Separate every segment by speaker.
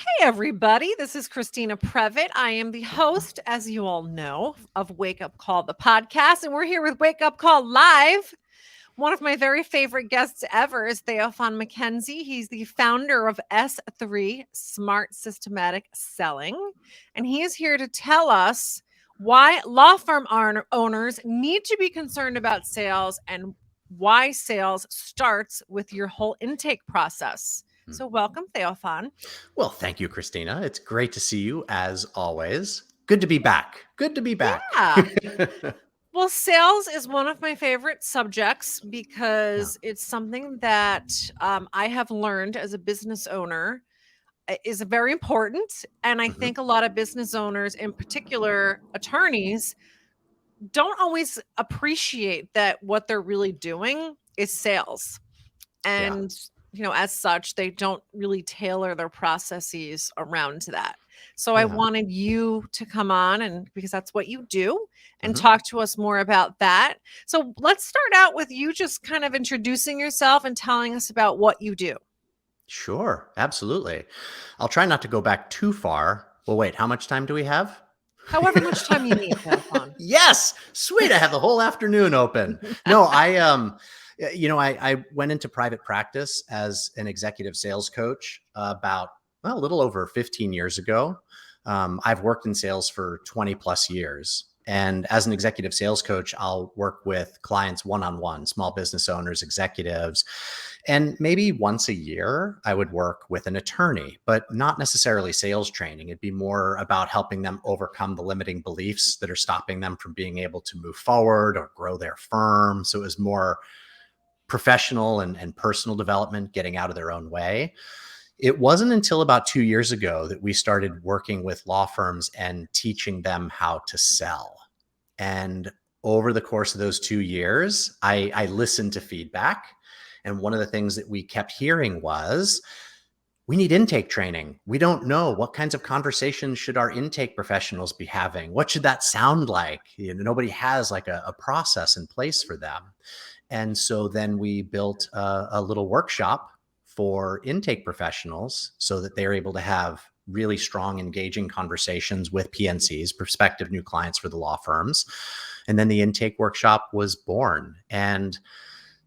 Speaker 1: Hey, everybody. This is Christina Previtt. I am the host, as you all know, of Wake Up Call, the podcast, and we're here with Wake Up Call Live. One of my very favorite guests ever is Theophan McKenzie. He's the founder of S3 Smart Systematic Selling, and he is here to tell us why law firm owners need to be concerned about sales and why sales starts with your whole intake process. So welcome, Theophan.
Speaker 2: Well, thank you, Christina. It's great to see you as always. Good to be back. Good to be back.
Speaker 1: Yeah. Well, sales is one of my favorite subjects because it's something that I have learned as a business owner is very important. And I think a lot of business owners, in particular attorneys, don't always appreciate that what they're really doing is sales. And, as such, they don't really tailor their processes around that. So I wanted you to come on and because that's what you do and talk to us more about that. So let's start out with you just kind of introducing yourself and telling us about what you do.
Speaker 2: Sure, absolutely. I'll try not to go back too far. Well, wait, how much time do we have?
Speaker 1: However much time you need, Theophan.
Speaker 2: Yes, sweet. I have the whole afternoon open. No, I went into private practice as an executive sales coach about a little over 15 years ago. I've worked in sales for 20 plus years. And as an executive sales coach, I'll work with clients one-on-one, small business owners, executives. And maybe once a year, I would work with an attorney, but not necessarily sales training. It'd be more about helping them overcome the limiting beliefs that are stopping them from being able to move forward or grow their firm. So it was more professional and personal development, getting out of their own way. It wasn't until about 2 years ago that we started working with law firms and teaching them how to sell. And over the course of those 2 years, I listened to feedback. And one of the things that we kept hearing was, we need intake training. We don't know what kinds of conversations should our intake professionals be having. What should that sound like? Nobody has like a process in place for them. And so then we built a little workshop for intake professionals so that they're able to have really strong, engaging conversations with PNCs, prospective new clients for the law firms. And then the intake workshop was born. And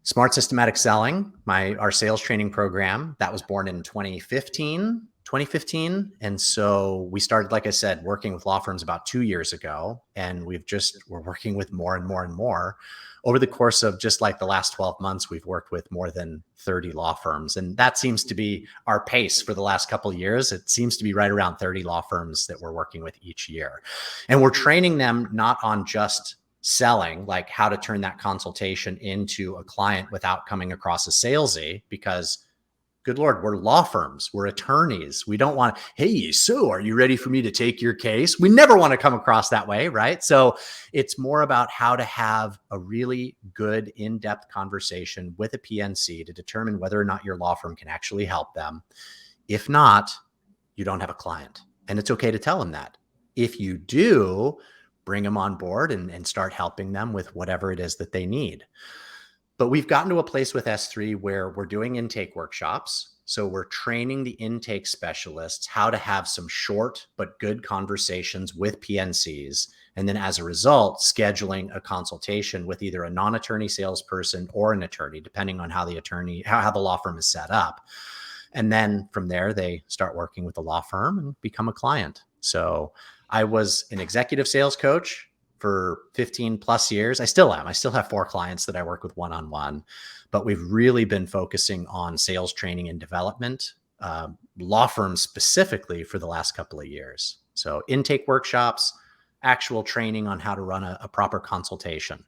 Speaker 2: Smart Systematic Selling, our sales training program, that was born in 2015. And so we started, like I said, working with law firms about 2 years ago. And we're working with more and more and more. Over the course of just like the last 12 months, we've worked with more than 30 law firms. And that seems to be our pace for the last couple of years. It seems to be right around 30 law firms that we're working with each year. And we're training them not on just selling, like how to turn that consultation into a client without coming across as salesy, because good Lord, we're law firms, we're attorneys. We don't want, hey, so are you ready for me to take your case? We never want to come across that way, right? So it's more about how to have a really good in-depth conversation with a PNC to determine whether or not your law firm can actually help them. If not, you don't have a client. And it's okay to tell them that. If you do, bring them on board and start helping them with whatever it is that they need. But we've gotten to a place with S3 where we're doing intake workshops. So we're training the intake specialists how to have some short but good conversations with PNCs. And then as a result, scheduling a consultation with either a non-attorney salesperson or an attorney, depending on how the law firm is set up. And then from there, they start working with the law firm and become a client. So I was an executive sales coach for 15 plus years. I still am. I still have 4 clients that I work with one-on-one, but we've really been focusing on sales training and development, law firms specifically for the last couple of years. So intake workshops, actual training on how to run a proper consultation.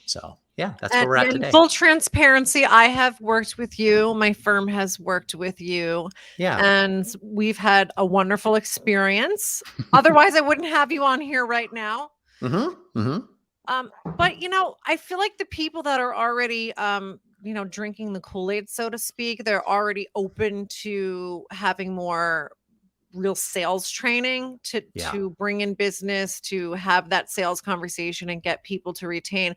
Speaker 2: So yeah, that's where we're at today.
Speaker 1: Full transparency, I have worked with you. My firm has worked with you.
Speaker 2: Yeah.
Speaker 1: And we've had a wonderful experience. Otherwise, I wouldn't have you on here right now. But, I feel like the people that are already, drinking the Kool-Aid, so to speak, they're already open to having more real sales training to bring in business, to have that sales conversation and get people to retain.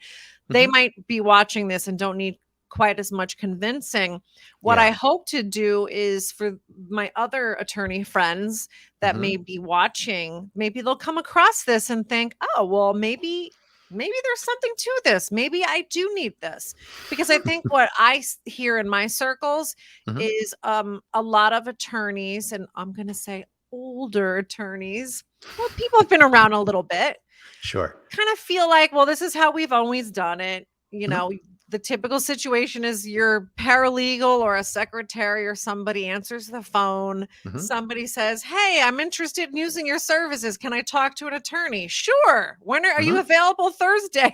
Speaker 1: They might be watching this and don't need quite as much convincing. What I
Speaker 2: Yeah.
Speaker 1: hope to do is for my other attorney friends that
Speaker 2: Hmm.
Speaker 1: may be watching, maybe they'll come across this and think, oh, well, maybe there's something to this. Maybe I do need this. Because I think what I hear in my circles
Speaker 2: Hmm.
Speaker 1: is a lot of attorneys, and I'm going to say older attorneys, well, people have been around a little bit,
Speaker 2: Sure.
Speaker 1: kind of feel like, well, this is how we've always done it.
Speaker 2: Hmm.
Speaker 1: The typical situation is your paralegal or a secretary or somebody answers the phone.
Speaker 2: Hmm.
Speaker 1: Somebody says, hey, I'm interested in using your services. Can I talk to an attorney? Sure. When are you
Speaker 2: Hmm.
Speaker 1: available? Thursday?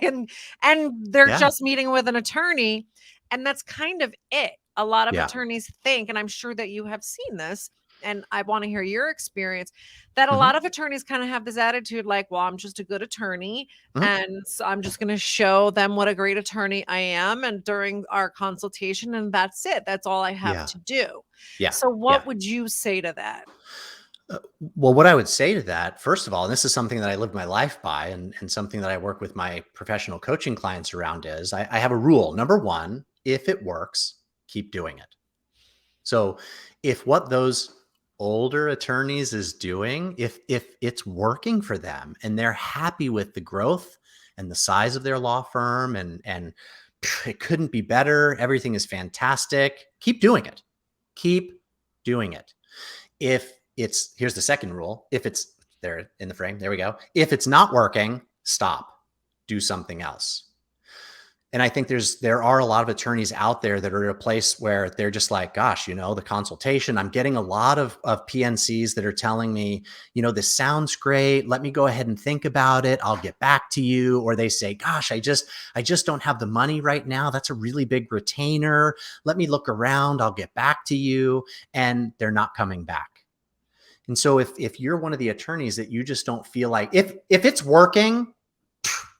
Speaker 1: And they're
Speaker 2: Yeah.
Speaker 1: just meeting with an attorney. And that's kind of it. A lot of
Speaker 2: Yeah.
Speaker 1: attorneys think, and I'm sure that you have seen this, and I want to hear your experience, that a
Speaker 2: Hmm.
Speaker 1: lot of attorneys kind of have this attitude like, well, I'm just a good attorney.
Speaker 2: Hmm.
Speaker 1: And so I'm just going to show them what a great attorney I am. And during our consultation, and that's it. That's all I have
Speaker 2: Yeah.
Speaker 1: to do.
Speaker 2: Yeah.
Speaker 1: So,
Speaker 2: Yeah.
Speaker 1: what would you say to that?
Speaker 2: Well, what I would say to that, first of all, and this is something that I live my life by, and something that I work with my professional coaching clients around, is I have a rule. Number one, if it works, keep doing it. So if what those older attorneys is doing, if it's working for them and they're happy with the growth and the size of their law firm, and it couldn't be better, everything is fantastic, keep doing it. Keep doing it. If it's, here's the second rule, if it's there in the frame, there we go. If it's not working, stop, do something else. And I think there are a lot of attorneys out there that are at a place where they're just like, gosh, the consultation, I'm getting a lot of PNCs that are telling me, this sounds great. Let me go ahead and think about it. I'll get back to you. Or they say, gosh, I just don't have the money right now. That's a really big retainer. Let me look around. I'll get back to you. And they're not coming back. And so if you're one of the attorneys that you just don't feel like, if it's working,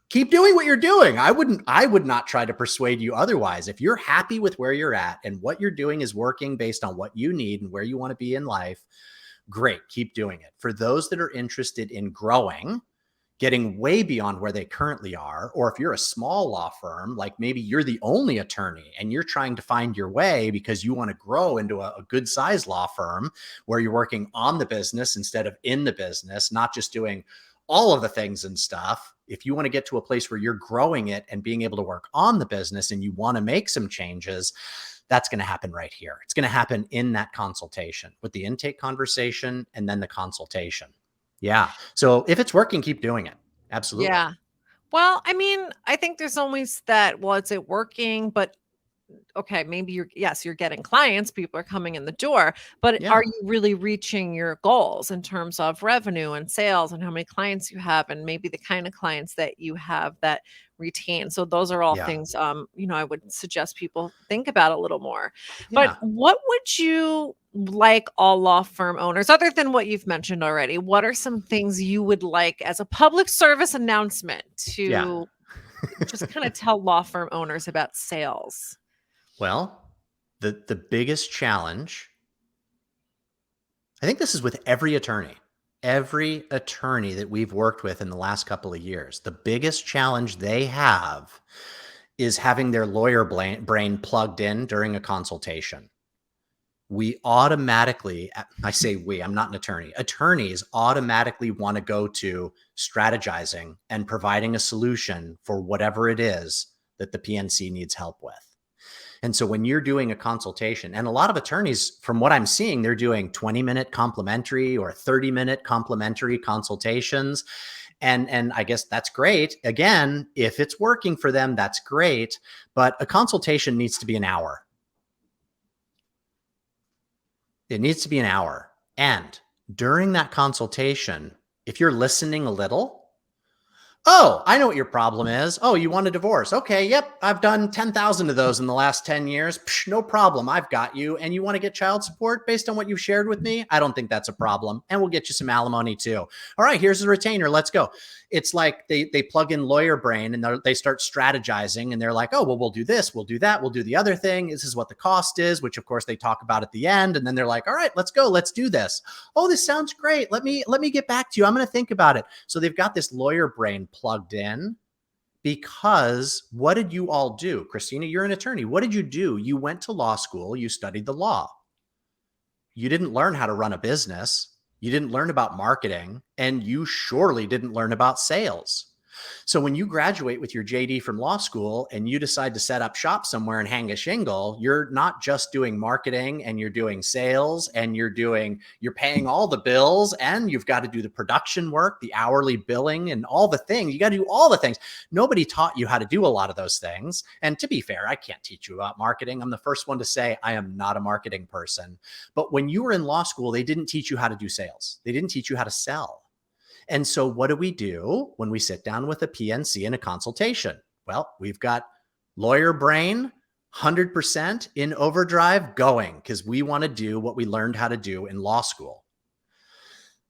Speaker 2: keep doing what you're doing. I would not try to persuade you otherwise. If you're happy with where you're at and what you're doing is working based on what you need and where you want to be in life, great, keep doing it. For those that are interested in growing, getting way beyond where they currently are, or if you're a small law firm, like maybe you're the only attorney and you're trying to find your way because you want to grow into a good sized law firm where you're working on the business instead of in the business, not just doing all of the things and stuff. If you want to get to a place where you're growing it and being able to work on the business and you want to make some changes, that's going to happen right here. It's going to happen in that consultation with the intake conversation and then the consultation. Yeah. So if it's working, keep doing it. Absolutely.
Speaker 1: Yeah. Well, I mean, I think there's always that, well, is it working? But okay, maybe you're getting clients, people are coming in the door, but are
Speaker 2: Yeah.
Speaker 1: you really reaching your goals in terms of revenue and sales and how many clients you have and maybe the kind of clients that you have that retain? So those are all
Speaker 2: Yeah.
Speaker 1: things I would suggest people think about a little more. But
Speaker 2: Yeah.
Speaker 1: what would you like all law firm owners, other than what you've mentioned already, what are some things you would like as a public service announcement
Speaker 2: Yeah.
Speaker 1: to just kind of tell law firm owners about sales?
Speaker 2: Well, the biggest challenge, I think this is with every attorney that we've worked with in the last couple of years. The biggest challenge they have is having their lawyer brain plugged in during a consultation. We automatically, I say we, I'm not an attorney, attorneys automatically want to go to strategizing and providing a solution for whatever it is that the PNC needs help with. And so when you're doing a consultation, and a lot of attorneys, from what I'm seeing, they're doing 20-minute complimentary or 30-minute complimentary consultations. And I guess that's great. Again, if it's working for them, that's great. But a consultation needs to be an hour. It needs to be an hour. And during that consultation, if you're listening a little, oh, I know what your problem is. Oh, you want a divorce. Okay, yep, I've done 10,000 of those in the last 10 years. Psh, no problem, I've got you. And you want to get child support based on what you've shared with me? I don't think that's a problem. And we'll get you some alimony too. All right, here's the retainer, let's go. It's like they plug in lawyer brain and they start strategizing and they're like, oh, well, we'll do this, we'll do that, we'll do the other thing. This is what the cost is, which of course they talk about at the end. And then they're like, all right, let's go, let's do this. Oh, this sounds great. Let me get back to you. I'm going to think about it. So they've got this lawyer brain plugged in Because what did you all do? Christina, you're an attorney. What did you do? You went to law school, you studied the law. You didn't learn how to run a business. You didn't learn about marketing, and you surely didn't learn about sales. So when you graduate with your JD from law school and you decide to set up shop somewhere and hang a shingle, you're not just doing marketing, and you're doing sales, and you're paying all the bills, and you've got to do the production work, the hourly billing, and all the things. You got to do all the things. Nobody taught you how to do a lot of those things. And to be fair, I can't teach you about marketing. I'm the first one to say I am not a marketing person. But when you were in law school, they didn't teach you how to do sales. They didn't teach you how to sell. And so what do we do when we sit down with a PNC in a consultation? Well, we've got lawyer brain 100% in overdrive going, because we want to do what we learned how to do in law school.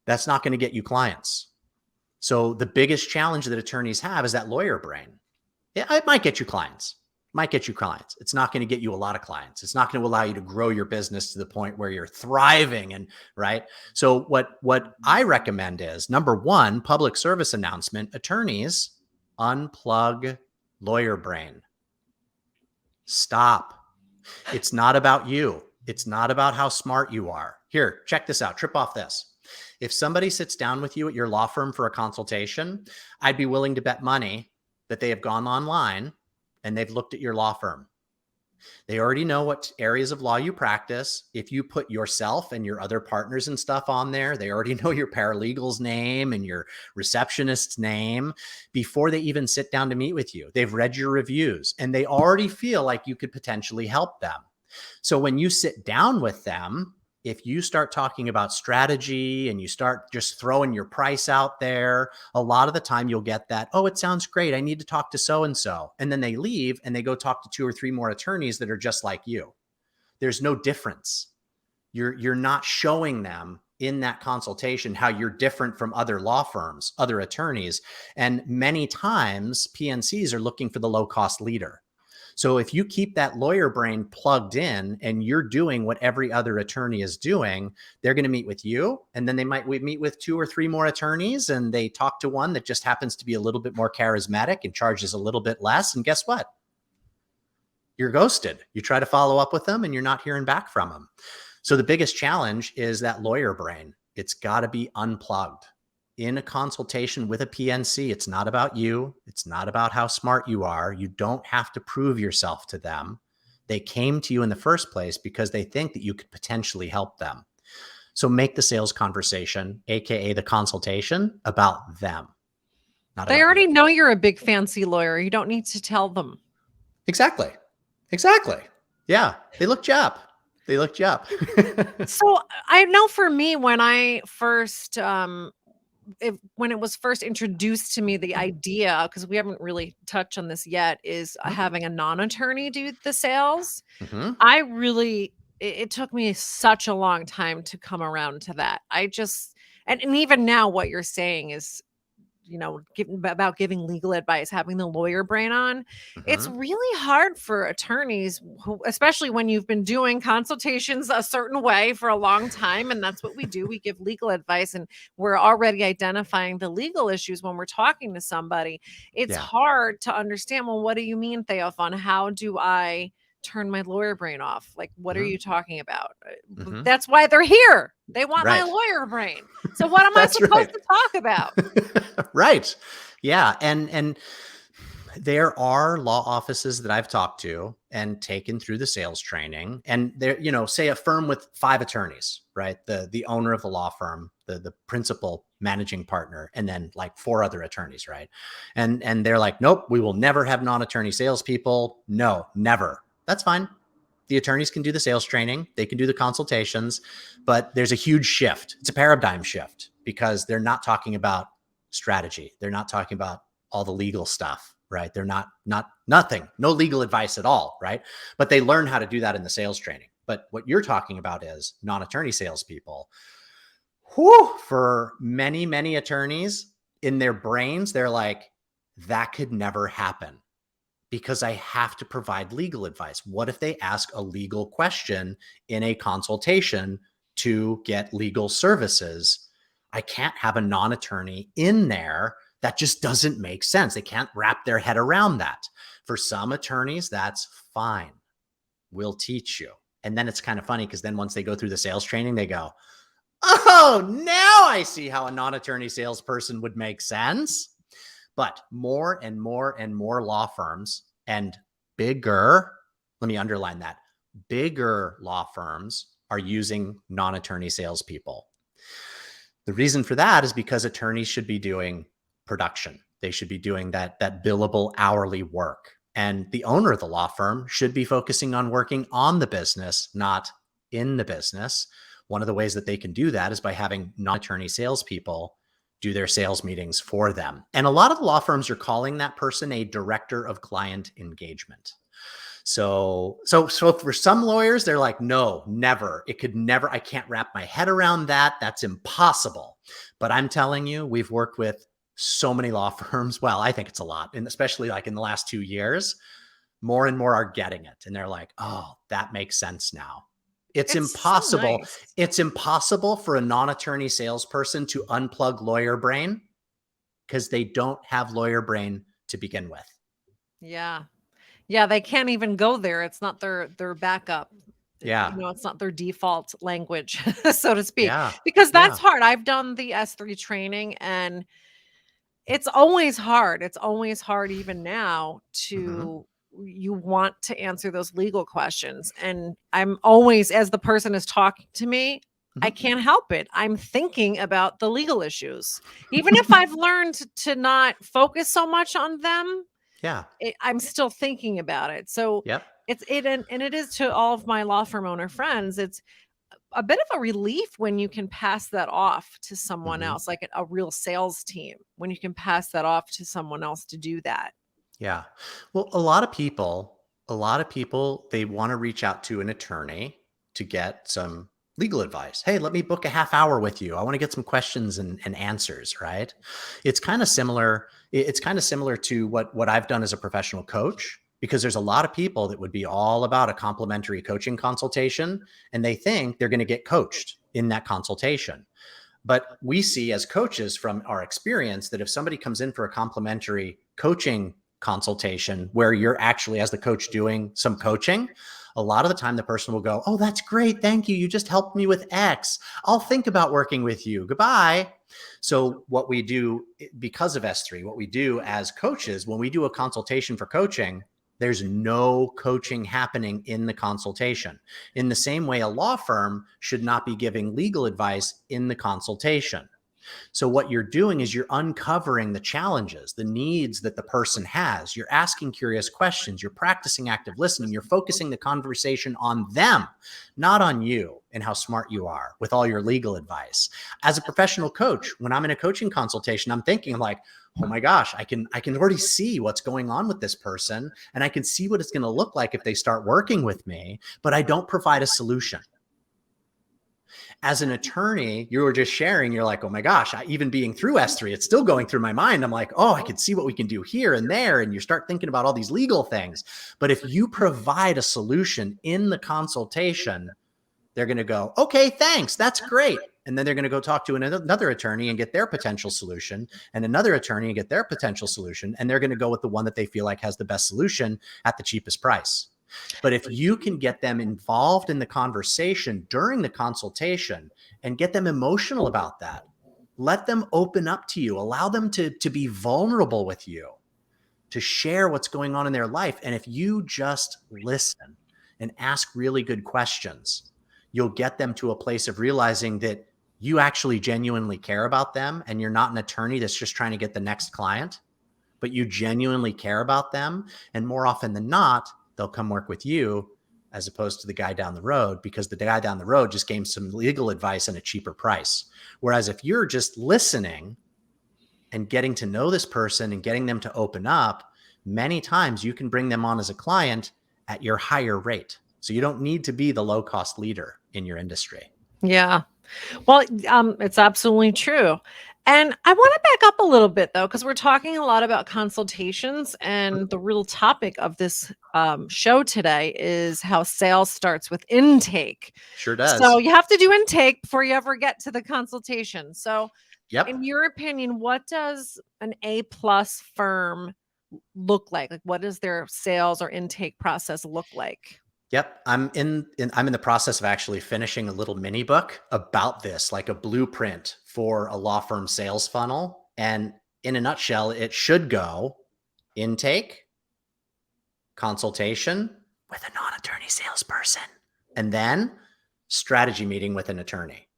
Speaker 2: That's not going to get you clients. So the biggest challenge that attorneys have is that lawyer brain. Yeah, it might get you clients. It's not going to get you a lot of clients. It's not going to allow you to grow your business to the point where you're thriving, and right. So what I recommend is, number one, public service announcement: attorneys, unplug lawyer brain. Stop. It's not about you. It's not about how smart you are. Here, check this out. Trip off this. If somebody sits down with you at your law firm for a consultation, I'd be willing to bet money that they have gone online and they've looked at your law firm. They already know what areas of law you practice. If you put yourself and your other partners and stuff on there, they already know your paralegal's name and your receptionist's name before they even sit down to meet with you. They've read your reviews, and they already feel like you could potentially help them. So when you sit down with them, if you start talking about strategy and you start just throwing your price out there, a lot of the time you'll get that, oh, it sounds great, I need to talk to so-and-so. And then they leave and they go talk to 2 or 3 more attorneys that are just like you. There's no difference. You're not showing them in that consultation how you're different from other law firms, other attorneys. And many times PNCs are looking for the low-cost leader. So if you keep that lawyer brain plugged in and you're doing what every other attorney is doing, they're going to meet with you. And then they might meet with 2 or 3 more attorneys, and they talk to one that just happens to be a little bit more charismatic and charges a little bit less. And guess what? You're ghosted. You try to follow up with them and you're not hearing back from them. So the biggest challenge is that lawyer brain. It's got to be unplugged. In a consultation with a PNC, it's not about you. It's not about how smart you are. You don't have to prove yourself to them. They came to you in the first place because they think that you could potentially help them. So make the sales conversation, AKA the consultation, about them.
Speaker 1: They already know you're a big fancy lawyer. You don't need to tell them.
Speaker 2: Exactly. Yeah. They look you up.
Speaker 1: So I know for me, when I first, when it was first introduced to me, the idea, because we haven't really touched on this yet, is having a non-attorney do the sales. It took me such a long time to come around to that. And even now what you're saying is, about giving legal advice, having the lawyer brain on. It's really hard for attorneys, especially when you've been doing consultations a certain way for a long time. And that's what we do. We give legal advice, and we're already identifying the legal issues when we're talking to somebody. It's hard to understand, well, what do you mean, Theophan? How do I turn my lawyer brain off? Like, what are you talking about? That's why they're here. They want my lawyer brain. So what am I supposed to talk about?
Speaker 2: Right. Yeah. And there are law offices that I've talked to and taken through the sales training, and they're, say a firm with 5 attorneys, right? The owner of the law firm, the principal managing partner, and then like 4 other attorneys, right? And they're like, nope, we will never have non-attorney salespeople. No, never. That's fine. The attorneys can do the sales training. They can do the consultations, but there's a huge shift. It's a paradigm shift, because they're not talking about strategy. They're not talking about all the legal stuff, right? They're nothing, no legal advice at all, right? But they learn how to do that in the sales training. But what you're talking about is non-attorney salespeople. For many, many attorneys, in their brains, they're like, that could never happen, because I have to provide legal advice. What if they ask a legal question in a consultation to get legal services? I can't have a non-attorney in there That just doesn't make sense. They can't wrap their head around that. For some attorneys, that's fine. We'll teach you. And then it's kind of funny because then once they go through the sales training, they go, oh, now I see how a non-attorney salesperson would make sense. But more and more and more law firms and bigger, let me underline that, bigger law firms are using non-attorney salespeople. The reason for that is because attorneys should be doing production. They should be doing that billable hourly work. And the owner of the law firm should be focusing on working on the business, not in the business. One of the ways that they can do that is by having non-attorney salespeople do their sales meetings for them. And a lot of the law firms are calling that person a director of client engagement. So for some lawyers, they're like, no, never. It could never. I can't wrap my head around that. That's impossible. But I'm telling you, we've worked with so many law firms. Well, I think it's a lot. And especially like in the last 2 years, more and more are getting it. And they're like, oh, that makes sense now. It's impossible.
Speaker 1: So nice.
Speaker 2: It's impossible for a non-attorney salesperson to unplug lawyer brain because they don't have lawyer brain to begin with.
Speaker 1: Yeah. Yeah. They can't even go there. It's not their backup.
Speaker 2: Yeah.
Speaker 1: It's not their default language, so to speak,
Speaker 2: Yeah.
Speaker 1: because that's hard. I've done the S3 training and it's always hard. It's always hard even now to, you want to answer those legal questions. And I'm always, as the person is talking to me, I can't help it. I'm thinking about the legal issues. Even if I've learned to not focus so much on them, I'm still thinking about it. So and it is to all of my law firm owner friends. It's a bit of a relief when you can pass that off to someone else, like a real sales team, when you can pass that off to someone else to do that.
Speaker 2: Yeah. Well, a lot of people, they want to reach out to an attorney to get some legal advice. Hey, let me book a half hour with you. I want to get some questions and answers, right? It's kind of similar. It's kind of similar to what I've done as a professional coach, because there's a lot of people that would be all about a complimentary coaching consultation, and they think they're going to get coached in that consultation. But we see as coaches from our experience that if somebody comes in for a complimentary coaching consultation where you're actually, as the coach, doing some coaching, a lot of the time the person will go, oh, that's great. Thank you. You just helped me with X. I'll think about working with you. Goodbye. So what we do because of S3, what we do as coaches, when we do a consultation for coaching, there's no coaching happening in the consultation. In the same way, a law firm should not be giving legal advice in the consultation. So what you're doing is you're uncovering the challenges, the needs that the person has. You're asking curious questions. You're practicing active listening. You're focusing the conversation on them, not on you and how smart you are with all your legal advice. As a professional coach, when I'm in a coaching consultation, I'm thinking like, oh my gosh, I can already see what's going on with this person, and I can see what it's going to look like if they start working with me, but I don't provide a solution. As an attorney, you were just sharing, you're like, oh my gosh, even being through S3, it's still going through my mind. I'm like, oh, I can see what we can do here and there. And you start thinking about all these legal things. But if you provide a solution in the consultation, they're going to go, okay, thanks. That's great. And then they're going to go talk to another attorney and get their potential solution, and another attorney and get their potential solution. And they're going to go with the one that they feel like has the best solution at the cheapest price. But if you can get them involved in the conversation during the consultation and get them emotional about that, let them open up to you, allow them to be vulnerable with you, to share what's going on in their life. And if you just listen and ask really good questions, you'll get them to a place of realizing that you actually genuinely care about them, and you're not an attorney that's just trying to get the next client, but you genuinely care about them. And more often than not, they'll come work with you as opposed to the guy down the road, because the guy down the road just gave some legal advice at a cheaper price. Whereas if you're just listening and getting to know this person and getting them to open up, many times you can bring them on as a client at your higher rate. So you don't need to be the low-cost leader in your industry.
Speaker 1: Yeah. Well, it's absolutely true. And I want to back up a little bit though, because we're talking a lot about consultations, and the real topic of this show today is how sales starts with intake.
Speaker 2: Sure
Speaker 1: So
Speaker 2: does.
Speaker 1: you have to do intake before you ever get to the consultation. So, in
Speaker 2: Yep.
Speaker 1: your opinion, what does an A+ firm look like? Like, what does their sales or intake process look like?
Speaker 2: Yep. I'm in the process of actually finishing a little mini book about this, like a blueprint for a law firm sales funnel. And in a nutshell, it should go intake, consultation with a non-attorney salesperson, and then strategy meeting with an attorney.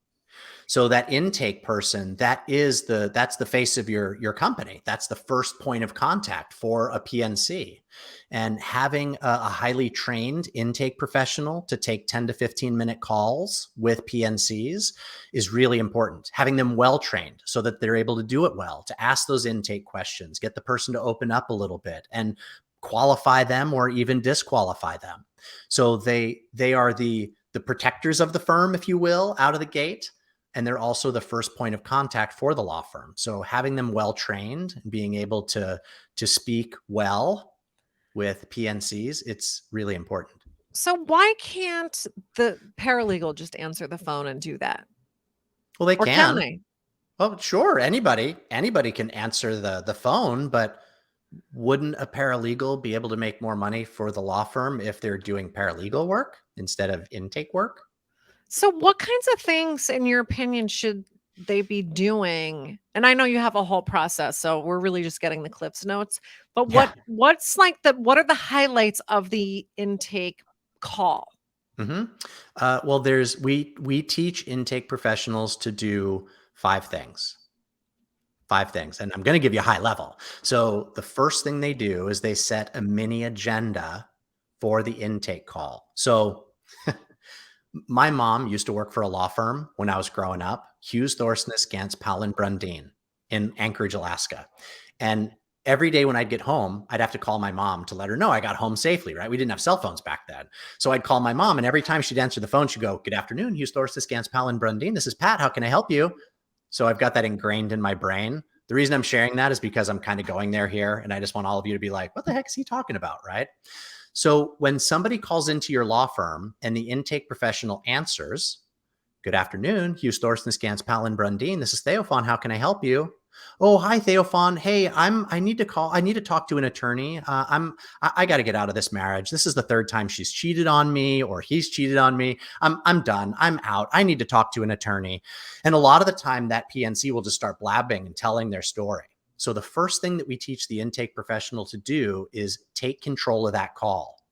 Speaker 2: So that intake person, that's the face of your company. That's the first point of contact for a PNC. And having a highly trained intake professional to take 10 to 15-minute calls with PNCs is really important. Having them well trained so that they're able to do it well, to ask those intake questions, get the person to open up a little bit and qualify them or even disqualify them. So they are the protectors of the firm, if you will, out of the gate, and they're also the first point of contact for the law firm. So having them well trained and being able to speak well with PNCs, it's really important.
Speaker 1: So why can't the paralegal just answer the phone and do that?
Speaker 2: Well, they
Speaker 1: Or can
Speaker 2: can.
Speaker 1: they?
Speaker 2: Well, sure, anybody can answer the phone, but wouldn't a paralegal be able to make more money for the law firm if they're doing paralegal work instead of intake work?
Speaker 1: So what kinds of things, in your opinion, should they be doing? And I know you have a whole process, so we're really just getting the Cliffs notes. But
Speaker 2: Yeah.
Speaker 1: what are the highlights of the intake call?
Speaker 2: Mm-hmm. Well, we teach intake professionals to do five things. Five things, and I'm going to give you a high level. So the first thing they do is they set a mini agenda for the intake call. So my mom used to work for a law firm when I was growing up, Hughes, Thorson, Gantz, Powell, and Brundine in Anchorage, Alaska. And every day when I'd get home, I'd have to call my mom to let her know I got home safely, right? We didn't have cell phones back then. So I'd call my mom, and every time she'd answer the phone, she'd go, "Good afternoon, Hughes, Thorson, Gantz, Powell, and Brundine. This is Pat. How can I help you?" So I've got that ingrained in my brain. The reason I'm sharing that is because I'm kind of going there here, and I just want all of you to be like, what the heck is he talking about, right? So when somebody calls into your law firm and the intake professional answers, "Good afternoon, Hughes, Thorson, Gantz, Powell, and Brundine. This is Theophan. How can I help you?" "Oh, hi, Theophan. Hey, I need to call. I need to talk to an attorney. I got to get out of this marriage. This is the third time she's cheated on me or he's cheated on me. I'm done. I'm out. I need to talk to an attorney." And a lot of the time that PNC will just start blabbing and telling their story. So the first thing that we teach the intake professional to do is take control of that call.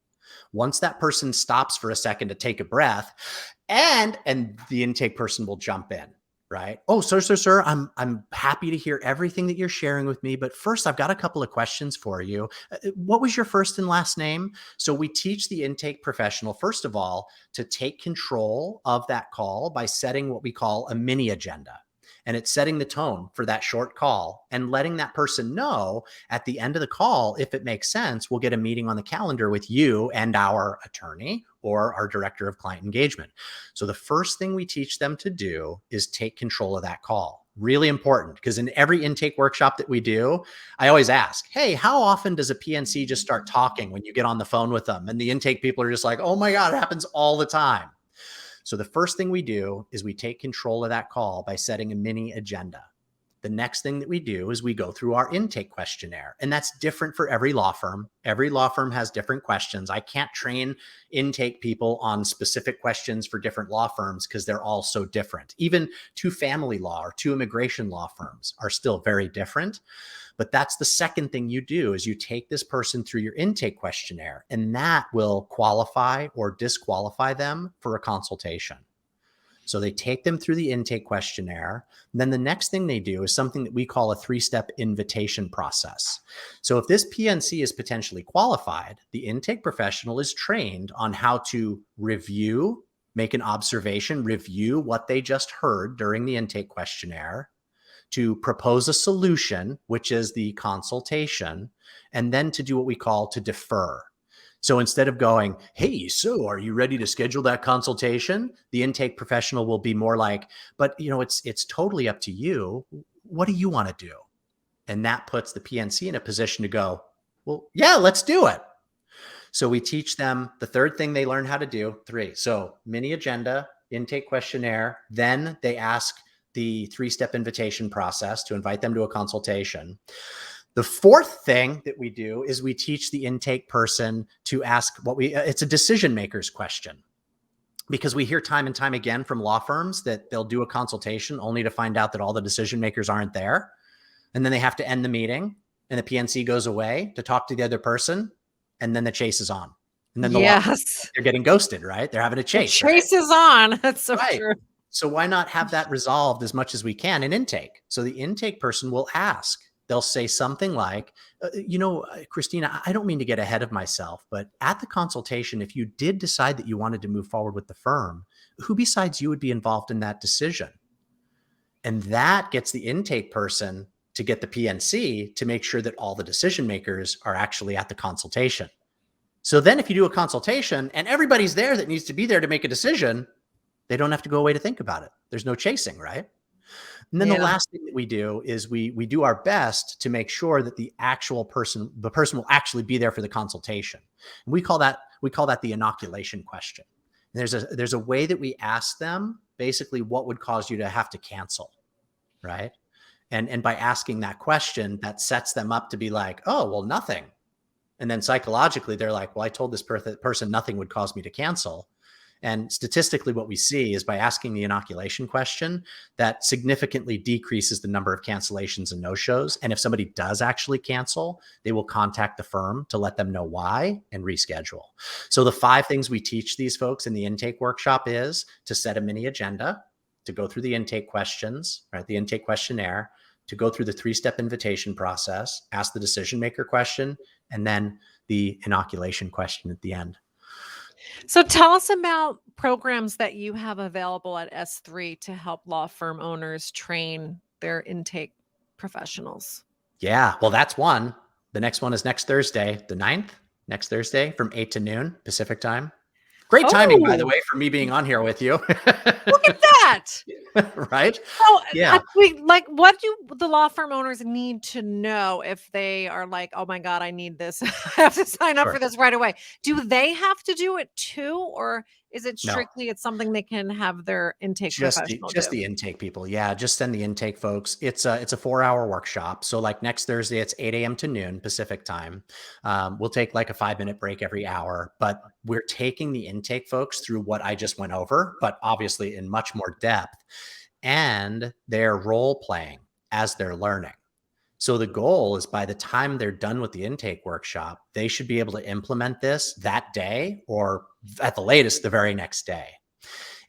Speaker 2: Once that person stops for a second to take a breath, and the intake person will jump in, right? "Oh, sir, I'm happy to hear everything that you're sharing with me, but first I've got a couple of questions for you. What was your first and last name?" So we teach the intake professional, first of all, to take control of that call by setting what we call a mini agenda. And it's setting the tone for that short call and letting that person know at the end of the call, if it makes sense, we'll get a meeting on the calendar with you and our attorney or our director of client engagement. So the first thing we teach them to do is take control of that call. Really important, because in every intake workshop that we do, I always ask, "Hey, how often does a PNC just start talking when you get on the phone with them?" And the intake people are just like, "Oh my God, it happens all the time." So the first thing we do is we take control of that call by setting a mini agenda. The next thing that we do is we go through our intake questionnaire, and that's different for every law firm. Every law firm has different questions. I can't train intake people on specific questions for different law firms because they're all so different. Even two family law or two immigration law firms are still very different. But that's the second thing you do is you take this person through your intake questionnaire, and that will qualify or disqualify them for a consultation. So they take them through the intake questionnaire. Then the next thing they do is something that we call a three-step invitation process. So if this PNC is potentially qualified, the intake professional is trained on how to review, make an observation, review what they just heard during the intake questionnaire, to propose a solution, which is the consultation, and then to do what we call to defer. So instead of going, "Hey, so are you ready to schedule that consultation?" The intake professional will be more like, "But it's totally up to you. what do you want to do? And that puts the PNC in a position to go, well, yeah, let's do it. So we teach them the third thing they learn how to do, 3. So mini agenda, intake questionnaire, then they ask the 3-step invitation process to invite them to a consultation. The fourth thing that we do is we teach the intake person to ask it's a decision maker's question. Because we hear time and time again from law firms that they'll do a consultation only to find out that all the decision makers aren't there. And then they have to end the meeting and the PNC goes away to talk to the other person. And then the chase is on. And then they're getting ghosted, right? They're having a chase.
Speaker 1: The chase is on. That's so true.
Speaker 2: So why not have that resolved as much as we can in intake? So the intake person will ask. They'll say something like, Christina, I don't mean to get ahead of myself, but at the consultation, if you did decide that you wanted to move forward with the firm, who besides you would be involved in that decision? And that gets the intake person to get the PNC to make sure that all the decision makers are actually at the consultation. So then if you do a consultation and everybody's there that needs to be there to make a decision, they don't have to go away to think about it. There's no chasing, right? And then the last thing that we do is we do our best to make sure that the person will actually be there for the consultation. And we call that the inoculation question. And there's a way that we ask them basically what would cause you to have to cancel, right? And by asking that question, that sets them up to be like, oh, well, nothing. And then psychologically, they're like, well, I told this person nothing would cause me to cancel. And statistically, what we see is by asking the inoculation question, that significantly decreases the number of cancellations and no-shows. And if somebody does actually cancel, they will contact the firm to let them know why and reschedule. So the 5 things we teach these folks in the intake workshop is to set a mini agenda, to go through the intake questions, right? The intake questionnaire, to go through the 3-step invitation process, ask the decision maker question, and then the inoculation question at the end.
Speaker 1: So tell us about programs that you have available at S3 to help law firm owners train their intake professionals.
Speaker 2: Yeah, well, that's one. The next one is next Thursday, the 9th, next Thursday from 8 to noon Pacific time. Great timing, by the way, for me being on here with you.
Speaker 1: Look at that.
Speaker 2: Right?
Speaker 1: So, yeah. What do the law firm owners need to know if they are like, oh my God, I need this. I have to sign up for this right away. Do they have to do it too? Or is it strictly it's something they can have their intake professional do?
Speaker 2: Just the intake people. Yeah, just send the intake folks. It's a 4-hour workshop. So like next Thursday, it's 8 a.m. to noon Pacific time. We'll take like a 5-minute break every hour, but we're taking the intake folks through what I just went over, but obviously in much more depth. And they're role playing as they're learning. So the goal is by the time they're done with the intake workshop, they should be able to implement this that day or at the latest the very next day.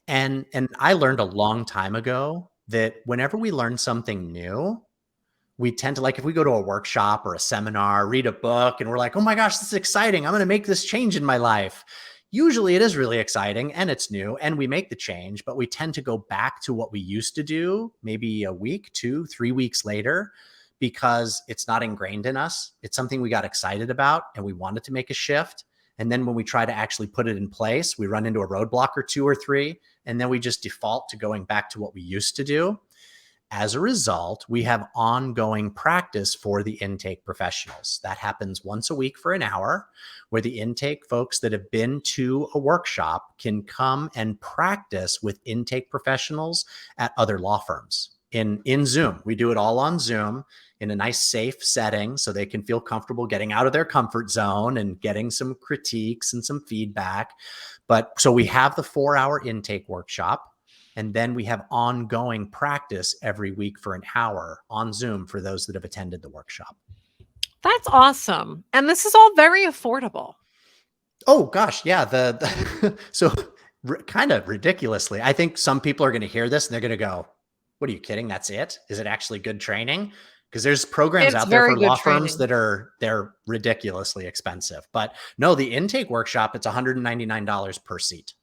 Speaker 2: And I learned a long time ago that whenever we learn something new, we tend to, like, if we go to a workshop or a seminar, read a book, and we're like, oh my gosh, this is exciting. I'm going to make this change in my life. Usually it is really exciting and it's new and we make the change, but we tend to go back to what we used to do maybe a week, 2, 3 weeks later, because it's not ingrained in us. It's something we got excited about and we wanted to make a shift. And then when we try to actually put it in place, we run into a roadblock or 2 or 3, and then we just default to going back to what we used to do. As a result, we have ongoing practice for the intake professionals. That happens once a week for an hour, where the intake folks that have been to a workshop can come and practice with intake professionals at other law firms in Zoom. We do it all on Zoom in a nice, safe setting so they can feel comfortable getting out of their comfort zone and getting some critiques and some feedback. But so we have the 4-hour intake workshop. And then we have ongoing practice every week for an hour on Zoom for those that have attended the workshop.
Speaker 1: That's awesome. And this is all very affordable.
Speaker 2: Oh, gosh. Yeah. So kind of ridiculously, I think some people are going to hear this and they're going to go, what are you kidding? That's it? Is it actually good training? Because there's programs out there for law firms that they're ridiculously expensive. But no, the intake workshop, it's $199 per seat.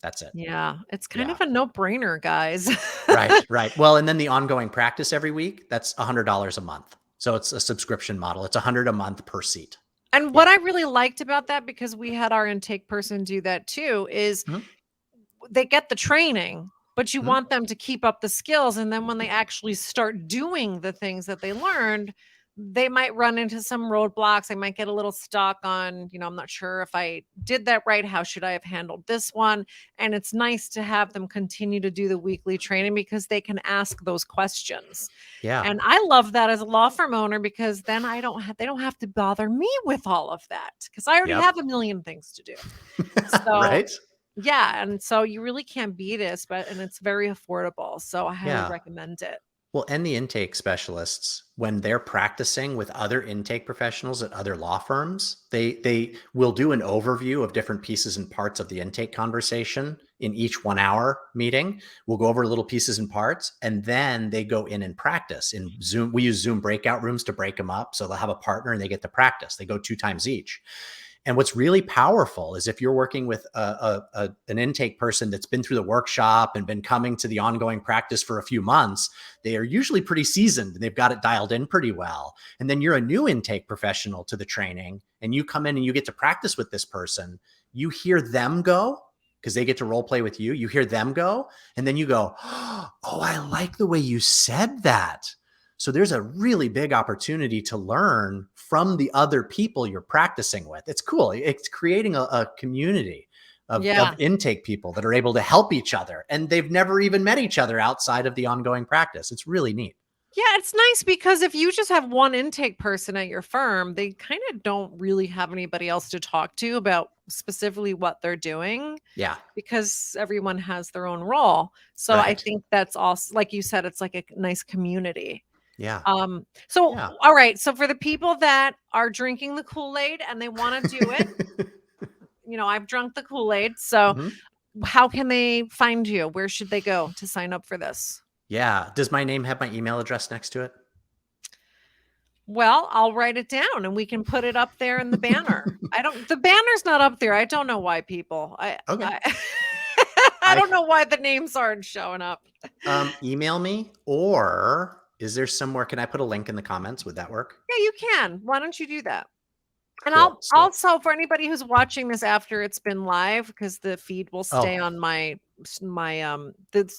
Speaker 2: That's it.
Speaker 1: Yeah. It's kind of a no-brainer, guys.
Speaker 2: Right. Well, and then the ongoing practice every week, that's $100 a month. So it's a subscription model. It's $100 a month per seat.
Speaker 1: And what I really liked about that, because we had our intake person do that too, is they get the training, but you want them to keep up the skills. And then when they actually start doing the things that they learned, they might run into some roadblocks. They might get a little stuck on, I'm not sure if I did that right. How should I have handled this one? And it's nice to have them continue to do the weekly training because they can ask those questions.
Speaker 2: Yeah.
Speaker 1: And I love that as a law firm owner, because then they don't have to bother me with all of that, because I already
Speaker 2: Yep.
Speaker 1: have a million things to do. So
Speaker 2: Right.
Speaker 1: yeah, and so you really can't beat it, and it's very affordable. So I highly recommend it.
Speaker 2: Well, and the intake specialists, when they're practicing with other intake professionals at other law firms, they will do an overview of different pieces and parts of the intake conversation in each 1 hour meeting. We'll go over little pieces and parts, and then they go in and practice in Zoom. We use Zoom breakout rooms to break them up. So they'll have a partner and they get to practice. They go 2 times each. And what's really powerful is if you're working with an intake person that's been through the workshop and been coming to the ongoing practice for a few months, they are usually pretty seasoned and they've got it dialed in pretty well. And then you're a new intake professional to the training and you come in and you get to practice with this person. You hear them go, because they get to role play with you. You hear them go, and then you go, oh, I like the way you said that. So there's a really big opportunity to learn from the other people you're practicing with. It's cool. It's creating a community of intake people that are able to help each other. And they've never even met each other outside of the ongoing practice. It's really neat.
Speaker 1: Yeah, it's nice because if you just have one intake person at your firm, they kind of don't really have anybody else to talk to about specifically what they're doing.
Speaker 2: Yeah.
Speaker 1: Because everyone has their own role. So I think that's also, like you said, it's like a nice community.
Speaker 2: Yeah.
Speaker 1: All right. So for the people that are drinking the Kool-Aid and they want to do it, I've drunk the Kool-Aid. So how can they find you? Where should they go to sign up for this?
Speaker 2: Yeah. Does my name have my email address next to it?
Speaker 1: Well, I'll write it down and we can put it up there in the banner. The banner's not up there. I don't know why, people. I don't know why the names aren't showing up.
Speaker 2: Email me, or is there somewhere, can I put a link in the comments? Would that work?
Speaker 1: Yeah, you can. Why don't you do that? And
Speaker 2: Cool.
Speaker 1: I'll also, for anybody who's watching this after it's been live, because the feed will stay on the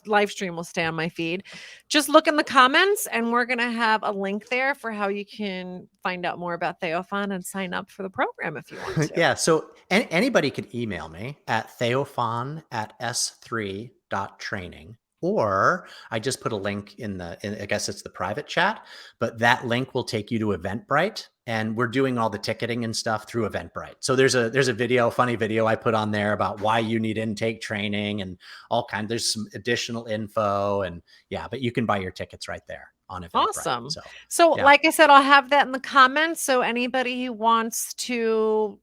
Speaker 1: live stream will stay on my feed. Just look in the comments and we're going to have a link there for how you can find out more about Theophan and sign up for the program if you want to.
Speaker 2: Yeah. So anybody could email me at theophan@s3.training. Or I just put a link in I guess it's the private chat, but that link will take you to Eventbrite, and we're doing all the ticketing and stuff through Eventbrite. So there's a funny video I put on there about why you need intake training and all kinds. There's some additional info, and but you can buy your tickets right there on Eventbrite.
Speaker 1: Awesome. So like I said, I'll have that in the comments. So anybody who wants to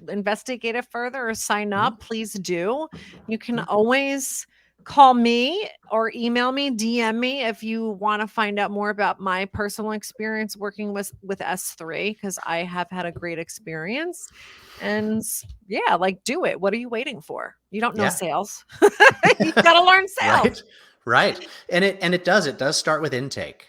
Speaker 1: investigate it further or sign up, please do. You can always call me or email me, DM me if you want to find out more about my personal experience working with S3, because I have had a great experience. And do it. What are you waiting for? You don't know sales. You've got to learn sales.
Speaker 2: Right. And it does start with intake.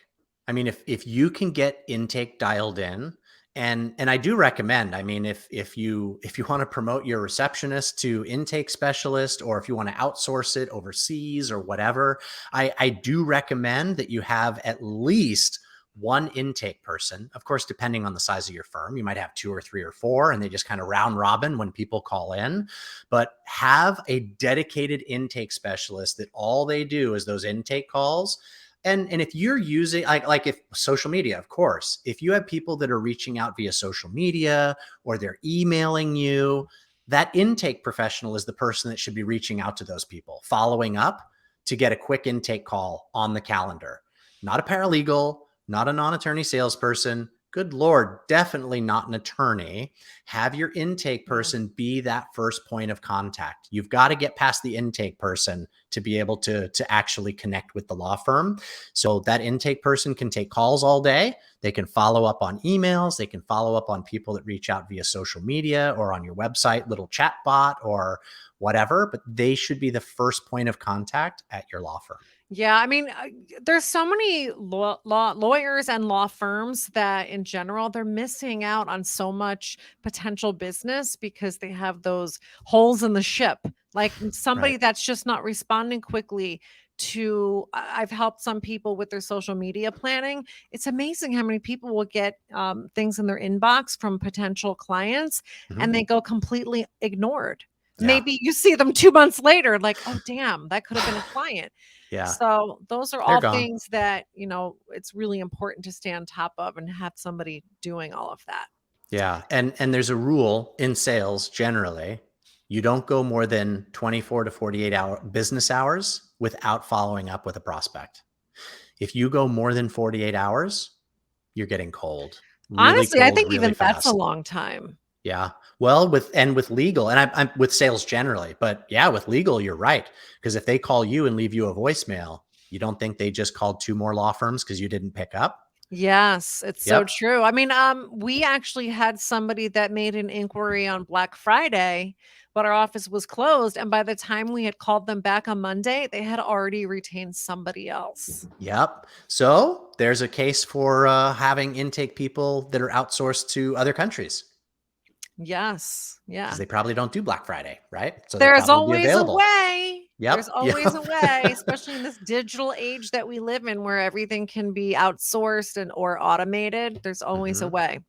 Speaker 2: I mean, if you can get intake dialed in, and I do recommend, I mean, if you want to promote your receptionist to intake specialist, or if you want to outsource it overseas or whatever, I do recommend that you have at least one intake person. Of course, depending on the size of your firm, you might have 2 or 3 or 4, and they just kind of round robin when people call in. But have a dedicated intake specialist that all they do is those intake calls. And if you're using, like if social media, of course, if you have people that are reaching out via social media or they're emailing you, that intake professional is the person that should be reaching out to those people, following up to get a quick intake call on the calendar. Not a paralegal, not a non-attorney salesperson. Good Lord, definitely not an attorney. Have your intake person be that first point of contact. You've got to get past the intake person to be able to actually connect with the law firm. So that intake person can take calls all day. They can follow up on emails. They can follow up on people that reach out via social media or on your website, little chat bot or whatever, but they should be the first point of contact at your law firm.
Speaker 1: Yeah, I mean, there's so many lawyers and law firms that in general, they're missing out on so much potential business because they have those holes in the ship. Like somebody that's just not responding quickly I've helped some people with their social media planning. It's amazing how many people will get things in their inbox from potential clients and they go completely ignored.
Speaker 2: Yeah.
Speaker 1: Maybe you see them 2 months later, like, oh, damn, that could have been a client.
Speaker 2: Yeah.
Speaker 1: So those are
Speaker 2: They're
Speaker 1: all
Speaker 2: gone.
Speaker 1: things that, it's really important to stay on top of and have somebody doing all of that.
Speaker 2: Yeah. And there's a rule in sales generally. You don't go more than 24 to 48 business hours without following up with a prospect. If you go more than 48 hours, you're getting cold. Really
Speaker 1: Honestly, I
Speaker 2: cold,
Speaker 1: think
Speaker 2: really
Speaker 1: even that's a
Speaker 2: fast.
Speaker 1: long time.
Speaker 2: Yeah. Well, with legal, and I'm with sales generally, but yeah, with legal, you're right. Because if they call you and leave you a voicemail, you don't think they just called 2 more law firms because you didn't pick up?
Speaker 1: Yes, it's so
Speaker 2: Yep.
Speaker 1: true. I mean, we actually had somebody that made an inquiry on Black Friday, but our office was closed. And by the time we had called them back on Monday, they had already retained somebody else.
Speaker 2: Yep. So there's a case for having intake people that are outsourced to other countries
Speaker 1: Yes.
Speaker 2: because
Speaker 1: Yeah.
Speaker 2: they probably don't do Black Friday, right? So they'll
Speaker 1: There's
Speaker 2: probably be
Speaker 1: always a
Speaker 2: available.
Speaker 1: way. There's
Speaker 2: Yep.
Speaker 1: always
Speaker 2: Yep.
Speaker 1: a way, especially in this digital age that we live in where everything can be outsourced and or automated. There's always a
Speaker 2: hmm
Speaker 1: way.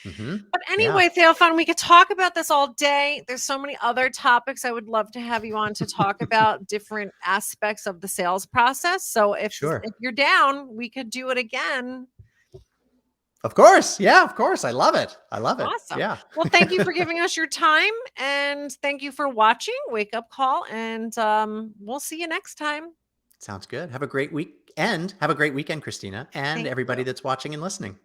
Speaker 2: hmm
Speaker 1: But
Speaker 2: Yeah.
Speaker 1: anyway, Theophan, we could talk about this all day. There's so many other topics I would love to have you on to talk about different aspects of the sales process. So
Speaker 2: Sure.
Speaker 1: if you're down, we could do it again.
Speaker 2: Of course. Yeah, of course. I love it. I love it.
Speaker 1: Awesome.
Speaker 2: Yeah.
Speaker 1: Well, thank you for giving us your time and thank you for watching Wake Up Call. And we'll see you next time.
Speaker 2: Sounds good. Have a great weekend. Have a great weekend, Christina, and
Speaker 1: Thank
Speaker 2: everybody
Speaker 1: you.
Speaker 2: that's watching and listening.